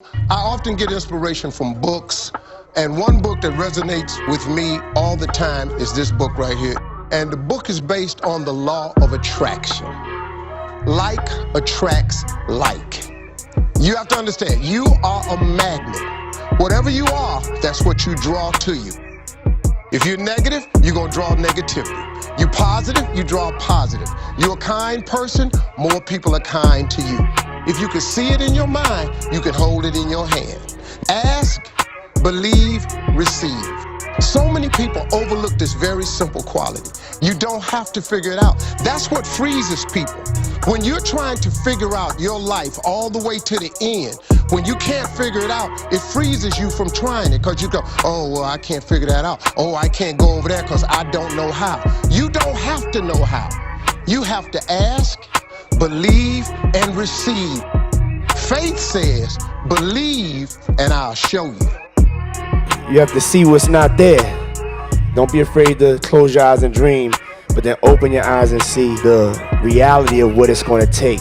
I often get inspiration from books, and one book that resonates with me all the time is this book right here. And the book is based on the law of attraction. Like attracts like. You have to understand, you are a magnet. Whatever you are, that's what you draw to you. If you're negative, you're gonna draw negativity. You're positive, you draw positive. You're a kind person, more people are kind to you. If you can see it in your mind, you can hold it in your hand. Ask, believe, receive. So many people overlook this very simple quality. You don't have to figure it out. That's what freezes people. When you're trying to figure out your life all the way to the end, when you can't figure it out, it freezes you from trying it because you go, oh, well, I can't figure that out. Oh, I can't go over there because I don't know how. You don't have to know how. You have to ask, believe, and receive. Faith says, believe, and I'll show you. You have to see what's not there. Don't be afraid to close your eyes and dream, but then open your eyes and see the reality of what it's going to take.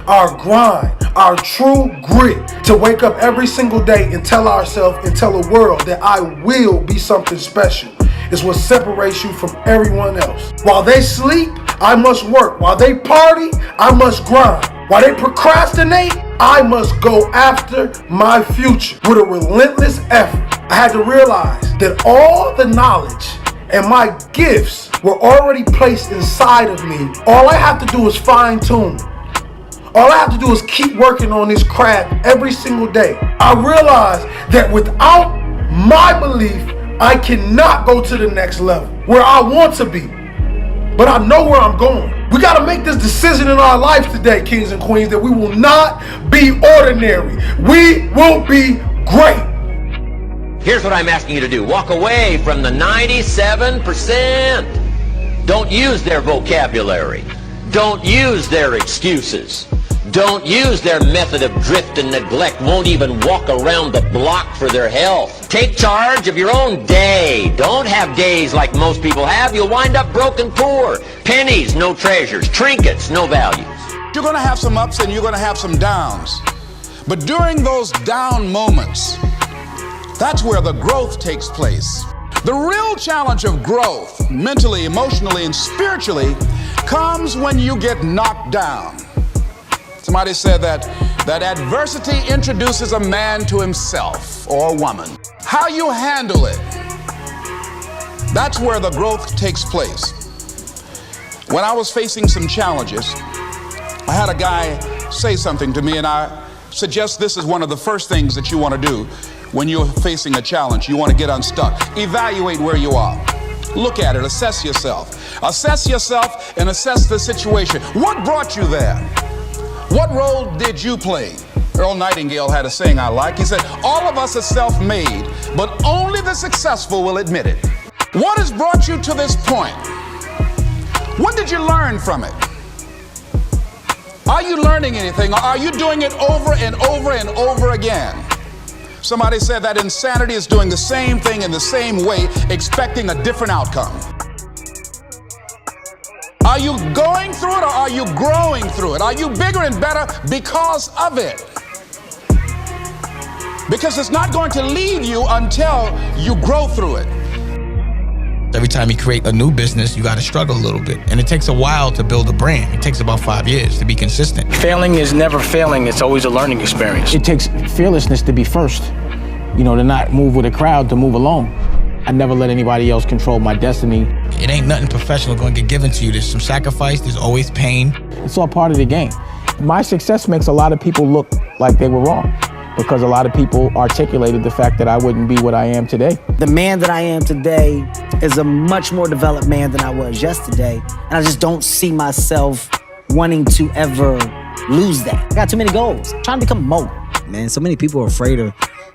Our grind, our true grit to wake up every single day and tell ourselves and tell the world that I will be something special is what separates you from everyone else. While they sleep, I must work. While they party, I must grind. While they procrastinate, I must go after my future with a relentless effort. I had to realize that all the knowledge and my gifts were already placed inside of me. All I have to do is fine tune. All I have to do is keep working on this craft every single day. I realized that without my belief, I cannot go to the next level where I want to be. But I know where I'm going. We got to make this decision in our life today, kings and queens, that we will not be ordinary. We will be great. Here's what I'm asking you to do. Walk away from the 97%. Don't use their vocabulary. Don't use their excuses. Don't use their method of drift and neglect. Won't even walk around the block for their health. Take charge of your own day. Don't have days like most people have. You'll wind up broke and poor. Pennies, no treasures. Trinkets, no values. You're going to have some ups and you're going to have some downs. But during those down moments, that's where the growth takes place. The real challenge of growth, mentally, emotionally, and spiritually, comes when you get knocked down. Somebody said that adversity introduces a man to himself or a woman. How you handle it, that's where the growth takes place. When I was facing some challenges, I had a guy say something to me, and I suggest this is one of the first things that you want to do when you're facing a challenge. You want to get unstuck. Evaluate where you are. Look at it, assess yourself. Assess yourself and assess the situation. What brought you there? What role did you play? Earl Nightingale had a saying I like. He said, all of us are self-made, but only the successful will admit it. What has brought you to this point? What did you learn from it? Are you learning anything, or are you doing it over and over and over again? Somebody said that insanity is doing the same thing in the same way, expecting a different outcome. Are you going through it, or are you growing through it? Are you bigger and better because of it? Because it's not going to leave you until you grow through it. Every time you create a new business, you got to struggle a little bit. And it takes a while to build a brand. It takes about 5 years to be consistent. Failing is never failing. It's always a learning experience. It takes fearlessness to be first. You know, to not move with a crowd, to move alone. I never let anybody else control my destiny. It ain't nothing professional going to get given to you. There's some sacrifice. There's always pain. It's all part of the game. My success makes a lot of people look like they were wrong, because a lot of people articulated the fact that I wouldn't be what I am today. The man that I am today is a much more developed man than I was yesterday, and I just don't see myself wanting to ever lose that. I got too many goals. I'm trying to become more. Man, so many people are afraid of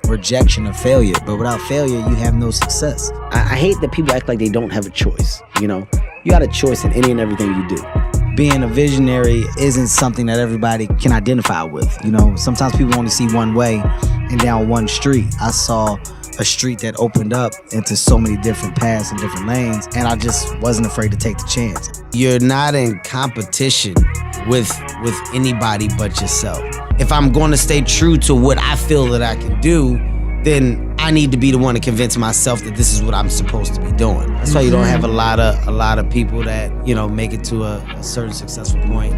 rejection or failure, but without failure, you have no success. I hate that people act like they don't have a choice, you know? You got a choice in any and everything you do. Being a visionary isn't something that everybody can identify with. You know, sometimes people only see one way and down one street. I saw a street that opened up into so many different paths and different lanes, and I just wasn't afraid to take the chance. You're not in competition with anybody but yourself. If I'm going to stay true to what I feel that I can do, then I need to be the one to convince myself that this is what I'm supposed to be doing. That's why you don't have a lot of people that, you know, make it to a certain successful point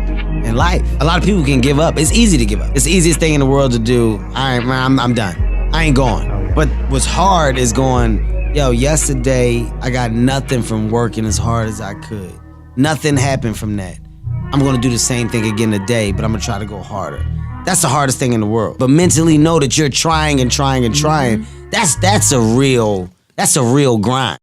in life. A lot of people can give up. It's easy to give up. It's the easiest thing in the world to do. I'm done. I ain't going. But what's hard is going, yo, yesterday I got nothing from working as hard as I could. Nothing happened from that. I'm gonna do the same thing again today, but I'm gonna try to go harder. That's the hardest thing in the world. But mentally know that you're trying and trying and trying. That's a real grind.